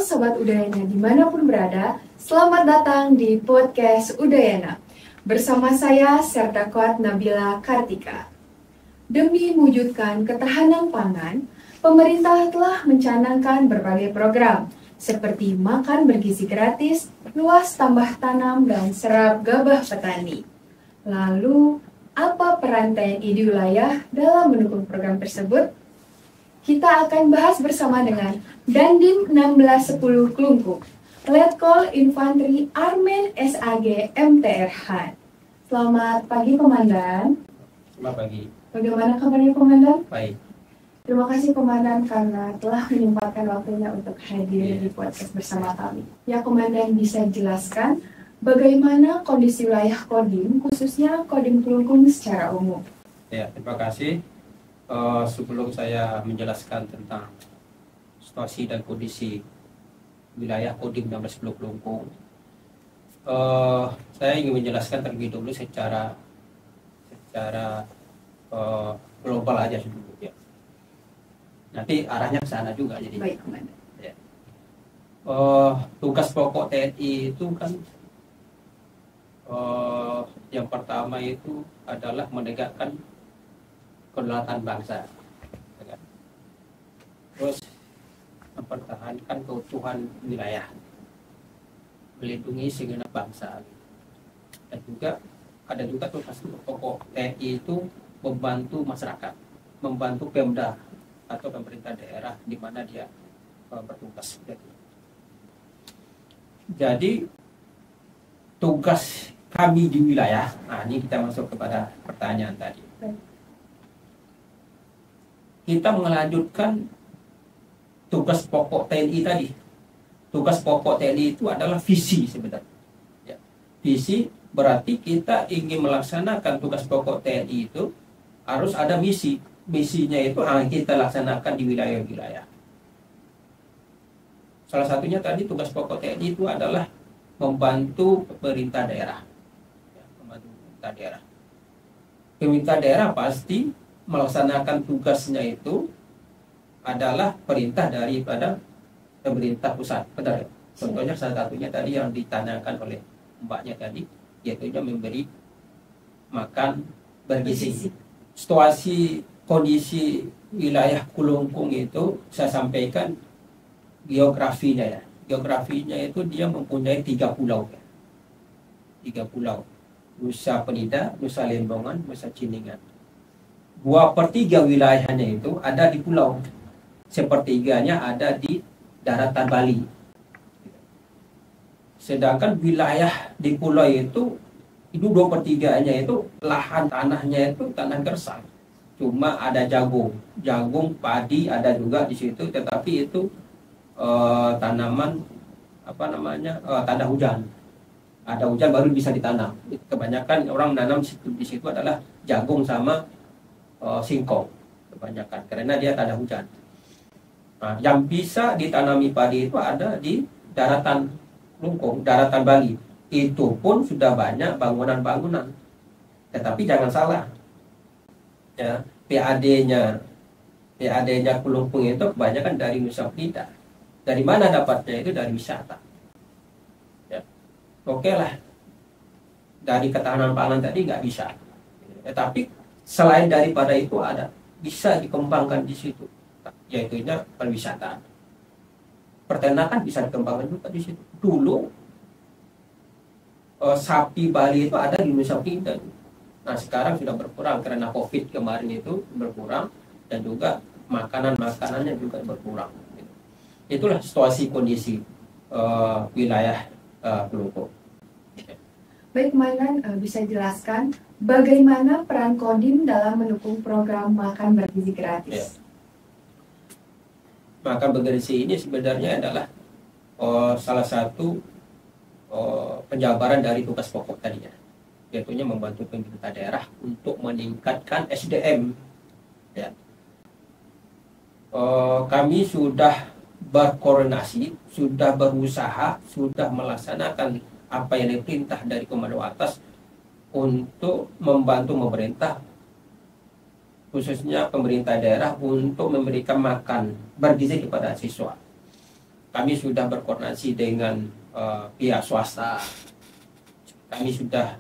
Sobat Udayana dimanapun berada, selamat datang di podcast Udayana. Bersama saya Serdakot Nabila Kartika. Demi mewujudkan ketahanan pangan, pemerintah telah mencanangkan berbagai program seperti makan bergizi gratis, luas tambah tanam, dan serap gabah petani. Lalu, apa peran TNI di wilayah dalam mendukung program tersebut? Kita akan bahas bersama dengan Dandim 1610 Klungkung, Letkol Infanteri Armen SAG MTR Han. Selamat pagi, Komandan. Selamat pagi. Bagaimana kabarnya, Komandan? Baik. Terima kasih, Komandan, karena telah menyempatkan waktunya untuk hadir di podcast bersama kami. Ya, Komandan bisa jelaskan bagaimana kondisi wilayah Kodim, khususnya Kodim Klungkung secara umum? Ya, terima kasih. Sebelum saya menjelaskan tentang situasi dan kondisi wilayah Kodim 1610 Klungkung, saya ingin menjelaskan terlebih dulu secara global aja dulu ya. Nanti arahnya ke sana juga jadi. Baik, Komandan. Ya. Tugas pokok TNI itu kan yang pertama itu adalah menegakkan kedaulatan bangsa, terus mempertahankan keutuhan wilayah, melindungi segenap bangsa, dan juga ada juga tugas pokok TNI itu membantu masyarakat, membantu Pemda atau pemerintah daerah di mana dia bertugas. Jadi tugas kami di wilayah, nah ini kita masuk kepada pertanyaan tadi. Kita melanjutkan tugas pokok TNI tadi. Tugas pokok TNI itu adalah visi sebenarnya. Ya. Visi berarti kita ingin melaksanakan tugas pokok TNI itu harus ada misi. Misinya itu kita laksanakan di wilayah-wilayah. Salah satunya tadi tugas pokok TNI itu adalah membantu pemerintah daerah. Ya, membantu pemerintah daerah. Pemerintah daerah pasti melaksanakan tugasnya itu adalah perintah daripada pemerintah pusat. Benar. Contohnya salah satunya tadi yang ditanyakan oleh mbaknya tadi, yaitu memberi makan bergizi. Situasi kondisi wilayah Klungkung itu saya sampaikan geografinya ya. Geografinya itu dia mempunyai 3 pulau. 3 pulau. Nusa Penida, Nusa Lembongan, Nusa Ciningan. 2/3 wilayahnya itu ada di pulau, sepertiganya ada di daratan Bali. Sedangkan wilayah di pulau itu 2/3-nya itu lahan tanahnya itu tanah gersang. Cuma ada jagung, padi ada juga di situ, tetapi itu tanaman tanah hujan. Ada hujan baru bisa ditanam. Kebanyakan orang menanam di situ adalah jagung sama singkong kebanyakan karena dia tanah hujan. Nah, yang bisa ditanami padi itu ada di daratan Klungkung, daratan Bali. Itu pun sudah banyak bangunan-bangunan. Tetapi jangan salah, ya, PAD-nya Klungkung itu kebanyakan dari Nusa Penida. Dari mana dapatnya? Itu dari wisata. Ya. Oke lah, dari ketahanan pangan tadi nggak bisa. Tetapi selain daripada itu ada bisa dikembangkan di situ, yaitu pariwisata. Peternakan bisa dikembangkan juga di situ. Dulu sapi Bali itu ada di Nusa Penida. Nah sekarang sudah berkurang karena COVID kemarin itu berkurang, dan juga makanannya juga berkurang. Itulah situasi kondisi wilayah Klungkung. Baik, Komandan, bisa jelaskan bagaimana peran Kodim dalam mendukung program makan bergizi gratis? Ya. Makan bergizi ini sebenarnya adalah salah satu penjabaran dari tugas pokok tadinya, yaitu membantu pemerintah daerah untuk meningkatkan SDM. Ya. Kami sudah berkoordinasi, sudah berusaha, sudah melaksanakan apa yang diperintah dari komando atas untuk membantu pemerintah, khususnya pemerintah daerah, untuk memberikan makan bergizi kepada siswa. kami sudah berkoordinasi dengan pihak swasta, kami sudah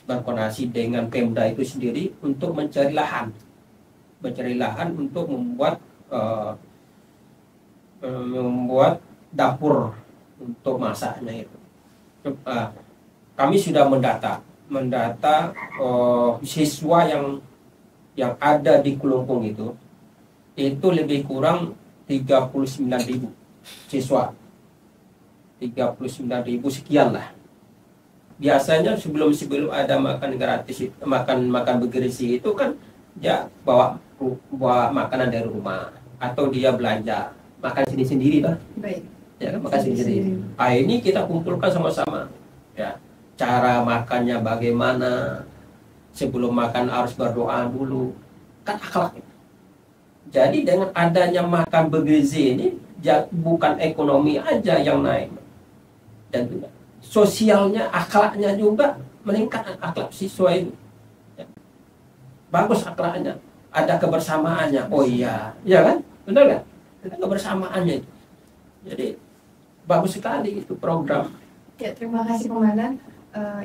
berkoordinasi dengan Pemda itu sendiri untuk mencari lahan untuk membuat dapur untuk masaknya itu. Kami sudah mendata siswa yang ada di Kelungkung itu lebih kurang 39.000 siswa, 39.000 sekian lah. Biasanya sebelum ada makan gratis, makan bergizi itu kan dia bawa makanan dari rumah atau dia belanja makan sendiri lah. Baik. Ya kan, makan sendiri. Ini kita kumpulkan sama-sama. Ya, cara makannya bagaimana? Sebelum makan harus berdoa dulu. Kan akhlak. Jadi dengan adanya makan bergizi ini bukan ekonomi aja yang naik, dan juga sosialnya, akhlaknya juga meningkat, akhlak siswa itu. Ya. Bagus akhlaknya, ada kebersamaannya. Oh iya, ya kan? Benar kan? Ada kebersamaannya itu. Jadi bagus sekali itu program. Ya, terima kasih Komandan.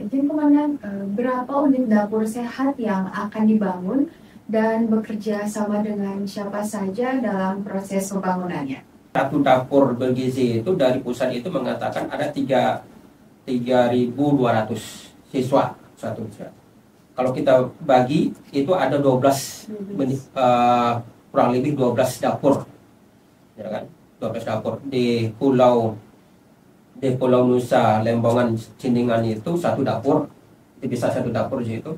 Izin Komandan, berapa unit dapur sehat yang akan dibangun dan bekerja sama dengan siapa saja dalam proses pembangunannya? Satu dapur bergizi itu dari pusat itu mengatakan ada 3.200 siswa satu siswa. Kalau kita bagi itu ada 12 kurang lebih 12 dapur. Ya kan? 12 dapur di Pulau Nusa, Lembongan, Cindingan itu satu dapur, itu bisa satu dapur di situ.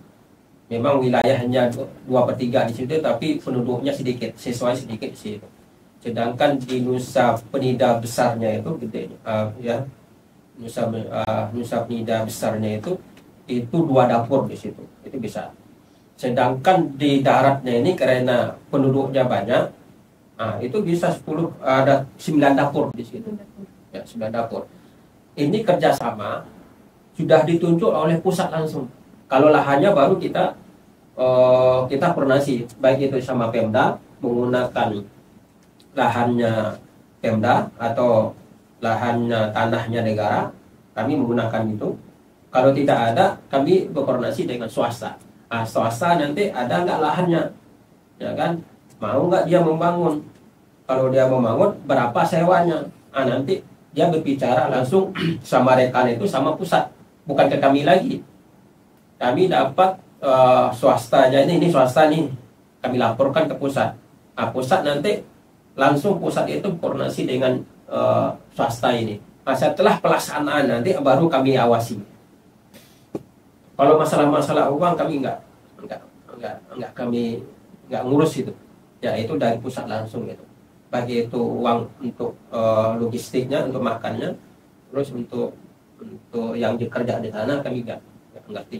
Memang wilayahnya 2/3 di situ, tapi penduduknya sedikit, siswanya sedikit di situ. Sedangkan di Nusa Penida besarnya itu gede, Nusa Penida besarnya itu 2 dapur di situ, itu bisa. Sedangkan di daratnya ini karena penduduknya banyak, itu bisa 9 dapur di situ. Ya, 9 dapur. Ini kerjasama sudah ditunjuk oleh pusat langsung. Kalau lahannya baru kita koordinasi, baik itu sama Pemda menggunakan lahannya Pemda atau lahannya tanahnya negara, kami menggunakan itu. Kalau tidak ada, kami berkoordinasi dengan swasta. Swasta nanti ada nggak lahannya, ya kan? Mau nggak dia membangun? Kalau dia membangun, berapa sewanya? Nanti dia berbicara langsung sama rekan itu, sama pusat, bukan ke kami lagi. Kami dapat swastanya ini swasta nih, kami laporkan ke pusat. Pusat nanti langsung pusat itu koordinasi dengan swasta ini. Setelah pelaksanaan nanti baru kami awasi. Kalau masalah-masalah uang kami nggak ngurus itu. Ya itu dari pusat langsung gitu. Bagi itu uang untuk logistiknya, untuk makannya, terus untuk yang dikerja di sana kami nggak ngerti.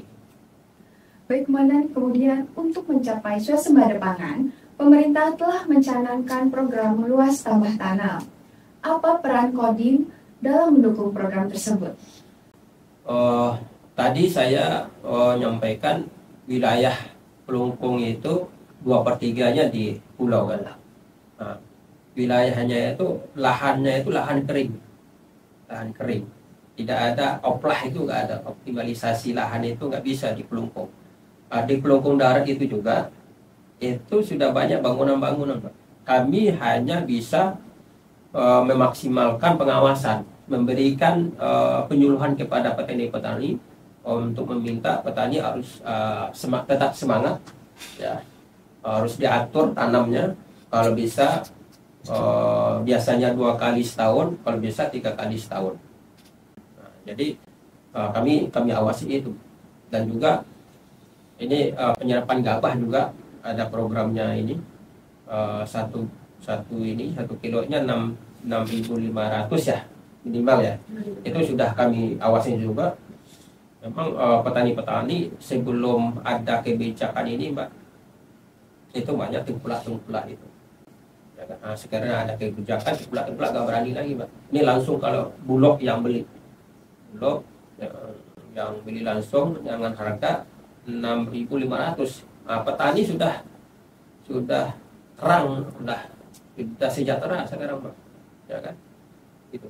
Baik Komandan, kemudian untuk mencapai swasembada pangan, pemerintah telah mencanangkan program luas tambah tanam. Apa peran Kodim dalam mendukung program tersebut? Tadi saya menyampaikan wilayah Kelungkung itu 2/3-nya di pulau kan. Wilayahnya itu lahannya itu lahan kering, tidak ada oplah, itu nggak ada optimalisasi lahan, itu nggak bisa di Kelungkung. Di Kelungkung darat itu juga itu sudah banyak bangunan-bangunan. Kami hanya bisa memaksimalkan pengawasan, memberikan penyuluhan kepada petani-petani untuk meminta petani harus tetap semangat, ya, harus diatur tanamnya, kalau bisa biasanya 2 kali setahun, kalau bisa 3 kali setahun. Jadi kami awasi itu, dan juga ini penyerapan gabah juga ada programnya ini. Satu kilonya 6.500 ya minimal ya. Itu sudah kami awasi juga. Memang petani-petani sebelum ada kebijakan ini, Mbak, itu banyak tengkulak itu. Ya kan? Sekarang ada kebijakan, tengkulak gak berani lagi, Mbak. Ini langsung kalau Bulog yang beli. Bulog yang beli langsung dengan harga 6.500. Petani sudah terang, sudah sejahtera sekarang, Pak. Ya kan? Gitu.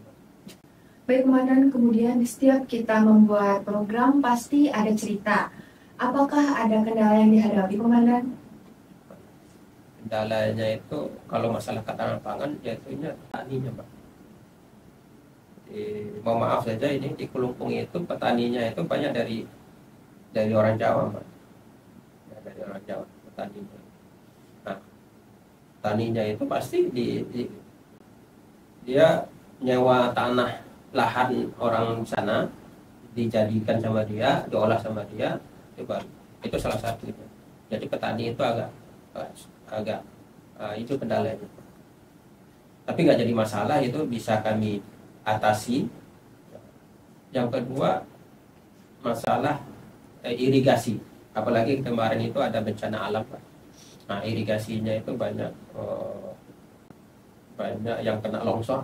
Baik Komandan, kemudian setiap kita membuat program pasti ada cerita. Apakah ada kendala yang dihadapi Komandan? Kendalanya itu kalau masalah ketahanan pangan jatuhnya petaninya, Pak. Mohon maaf saja, ini di Kelungkung itu petaninya itu banyak dari orang Jawa, Pak. Ya, dari orang Jawa petaninya. Nah, petaninya itu pasti dia nyewa tanah lahan orang sana, dijadikan sama dia, diolah sama dia, itu salah satunya. Jadi petani itu agak itu kendalanya. Tapi nggak jadi masalah, itu bisa kami atasi. Yang kedua, masalah irigasi, apalagi kemarin itu ada bencana alam, Pak. Nah, irigasinya itu banyak yang kena longsor.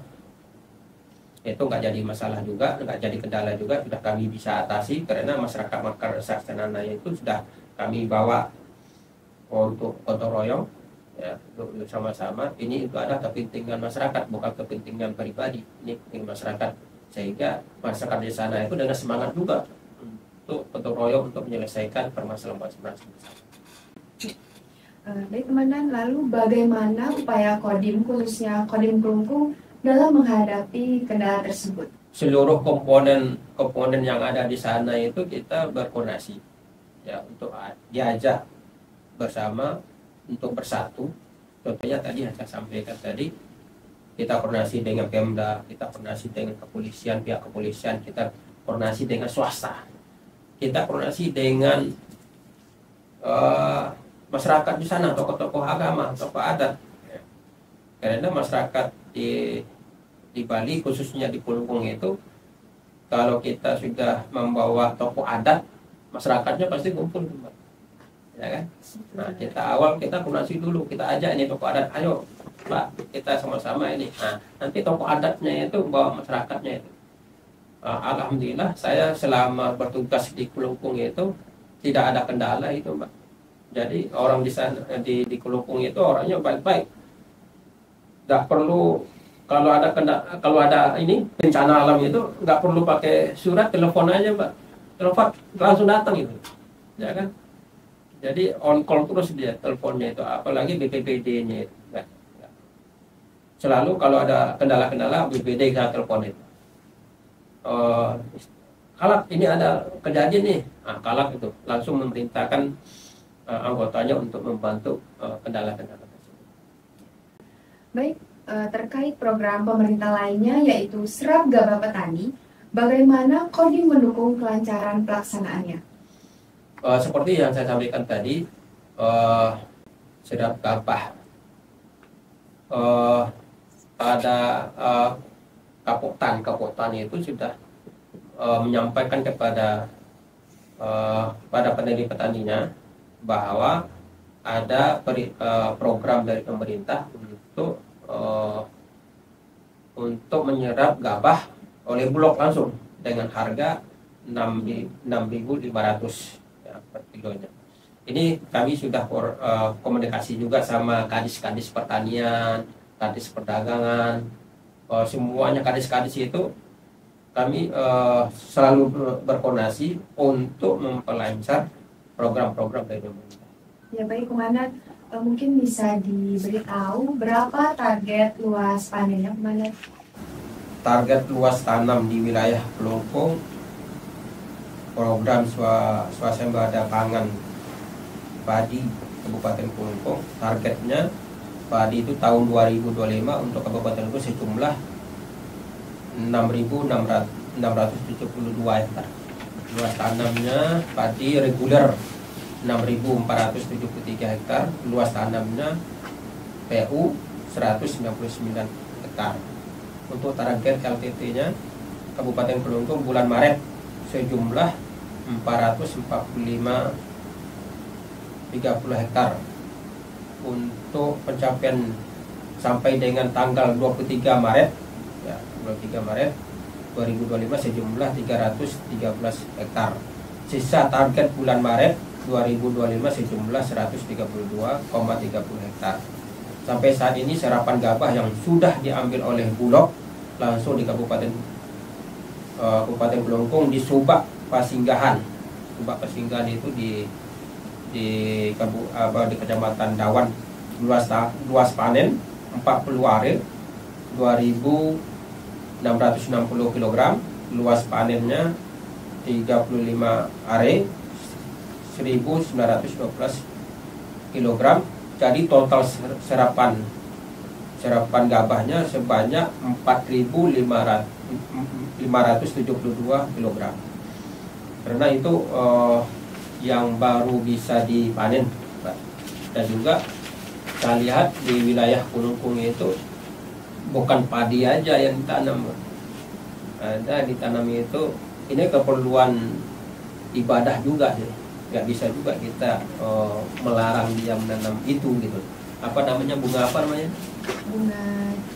Itu nggak jadi masalah juga, nggak jadi kendala juga, sudah kami bisa atasi karena masyarakat Makarsaksanana itu sudah kami bawa untuk gotong royong, ya, untuk sama-sama. Ini itu ada kepentingan masyarakat, bukan kepentingan pribadi, ini kepentingan masyarakat, sehingga masyarakat di sana itu dengan semangat juga untuk gotong royong untuk menyelesaikan permasalahan. Baik Komandan, lalu bagaimana upaya Kodim, khususnya Kodim Kelungkung, dalam menghadapi kendala tersebut? Seluruh komponen yang ada di sana itu kita berkoordinasi, ya, untuk diajak bersama untuk bersatu. Contohnya tadi yang saya sampaikan tadi, kita koordinasi dengan Pemda, kita koordinasi dengan kepolisian, pihak kepolisian, kita koordinasi dengan swasta, kita koordinasi dengan masyarakat di sana, tokoh-tokoh agama, tokoh adat, ya. Karena masyarakat di Bali, khususnya di Kelungkung itu, kalau kita sudah membawa tokoh adat, masyarakatnya pasti kumpul, ya kan? Nah, kita koordinasi dulu, kita ajak ini tokoh adat, ayo Pak, kita sama-sama ini. Nah, nanti tokoh adatnya itu bawa masyarakatnya itu. Alhamdulillah, saya selama bertugas di Kelungkung itu tidak ada kendala itu, Mbak. Jadi orang di sana di Kelungkung itu orangnya baik-baik. Nggak perlu, kalau ada ini bencana alam itu nggak perlu pakai surat, telepon aja, Pak. Telepon langsung datang itu, ya kan? Jadi on call terus dia teleponnya itu, apalagi BPBD-nya itu. Selalu kalau ada kendala-kendala BPBD saya telepon itu. Kalak ini ada kejadian nih, Kalak itu langsung memerintahkan anggotanya untuk membantu kendala-kendala tersebut. Baik, terkait program pemerintah lainnya yaitu Serap Gabah Petani, bagaimana Kodim mendukung kelancaran pelaksanaannya? Seperti yang saya sampaikan tadi, Serap Gabah pada Kapotan itu sudah menyampaikan kepada petani-petaninya bahwa ada program dari pemerintah untuk menyerap gabah oleh Bulog langsung dengan harga 6.500 ya, per kilonya. Ini kami sudah komunikasi juga sama kadis-kadis pertanian, kadis perdagangan, semuanya kadis-kadis itu kami selalu berkoordinasi untuk memperlancar program-program dari pemerintah. Ya baik Komandan, mungkin bisa diberitahu berapa target luas panennya Komandan? Target luas tanam di wilayah Kelungkung, program swasembada pangan padi Kabupaten Kelungkung, targetnya padi itu tahun 2025 untuk Kabupaten Kelungkung sejumlah 6.672 hektar. Luas tanamnya padi reguler 6.473 hektar, luas tanamnya PU 199 hektar. Untuk target LTT-nya Kabupaten Kelungkung bulan Maret sejumlah 445,30 hektar. Untuk pencapaian sampai dengan tanggal 23 Maret ya, 23 Maret 2025 sejumlah 313 hektar. Sisa target bulan Maret 2025 sejumlah 132,30 hektar. Sampai saat ini serapan gabah yang sudah diambil oleh Bulog langsung di Kabupaten Kelungkung di Subak Pasinggahan. Subak Pasinggahan itu di Kecamatan Dawan. Luas panen 40 are 2.660 kg, luas panennya 35 are 1.912 kg. Jadi total serapan gabahnya sebanyak 4.572 kg. Karena itu yang baru bisa dipanen, Pak. Dan juga kita lihat di wilayah Kelungkung itu bukan padi aja yang ditanam, ada ditanam itu ini keperluan ibadah juga sih. Nggak bisa juga kita melarang dia menanam itu gitu. Apa namanya, bunga apa namanya? Bunga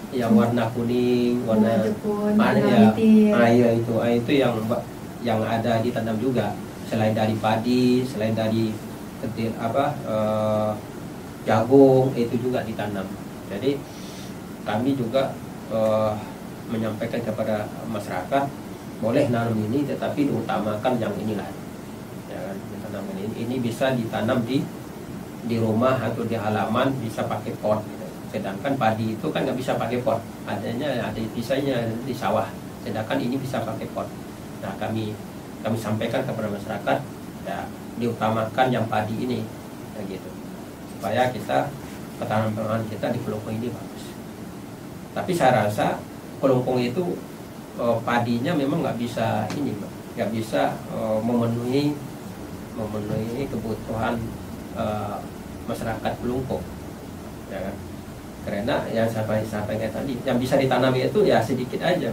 Yang warna kuning, warna jepun, mana bunga ya? mitir. Iya itu yang ada ditanam juga. Selain dari padi, selain dari jagung, itu juga ditanam. Jadi kami juga menyampaikan kepada masyarakat boleh nanam ini, tetapi diutamakan yang inilah. Ya kan, tanaman ini bisa ditanam di rumah atau di halaman, bisa pakai pot gitu. Sedangkan padi itu kan nggak bisa pakai pot, ada bisanya di sawah. Sedangkan ini bisa pakai pot. Nah kami sampaikan kepada masyarakat ya diutamakan yang padi ini, ya gitu, supaya ketahanan kita di Kelungkung ini bagus. Tapi saya rasa Kelungkung itu padinya memang nggak bisa memenuhi kebutuhan masyarakat Kelungkung, ya kan? Karena yang saya sampaikan tadi, yang bisa ditanam itu ya sedikit aja,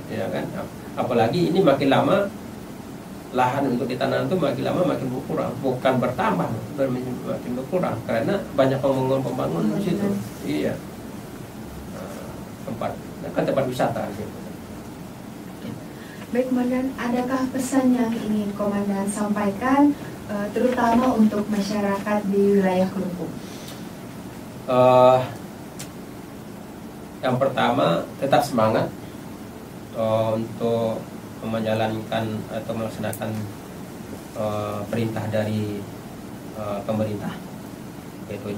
ya kan? Apalagi ini makin lama lahan untuk ditanam itu makin lama makin berkurang, bukan bertambah, makin berkurang karena banyak pembangunan di situ. Iya, tempat wisata gitu. Baik Komandan, adakah pesan yang ingin Komandan sampaikan terutama untuk masyarakat di wilayah Kelungkung? Yang pertama, tetap semangat untuk menjalankan atau melaksanakan perintah dari pemerintah, yaitu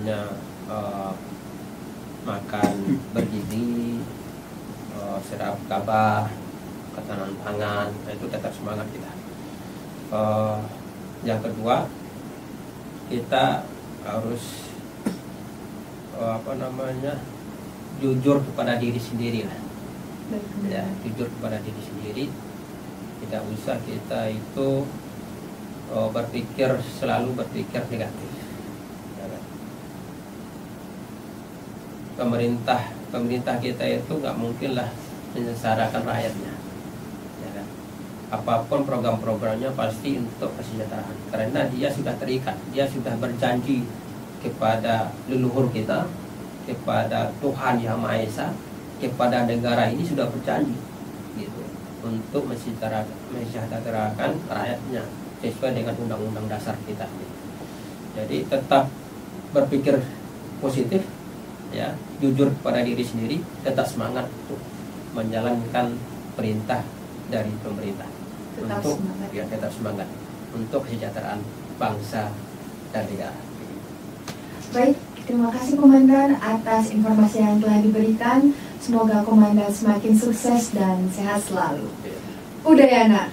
makan bergizi, serap gabah, ketahanan pangan, itu tetap semangat kita. Yang kedua, kita harus jujur kepada diri sendiri lah. Ya, jujur kepada diri sendiri. Tidak usah kita itu selalu berpikir negatif. Ya kan? Pemerintah kita itu nggak mungkin lah menyengsarakan rakyatnya. Ya kan? Apapun program-programnya pasti untuk kesejahteraan. Karena dia sudah terikat, dia sudah berjanji kepada leluhur kita, kepada Tuhan Yang Maha Esa, kepada negara ini sudah berjanji gitu, untuk mensejahterakan rakyatnya sesuai dengan undang-undang dasar kita gitu. Jadi tetap berpikir positif, ya, jujur kepada diri sendiri, tetap semangat untuk menjalankan perintah dari pemerintah, tetap semangat untuk kesejahteraan bangsa dan negara. Baik, terima kasih Komandan atas informasi yang telah diberikan. Semoga Komandan semakin sukses dan sehat selalu. Udayana.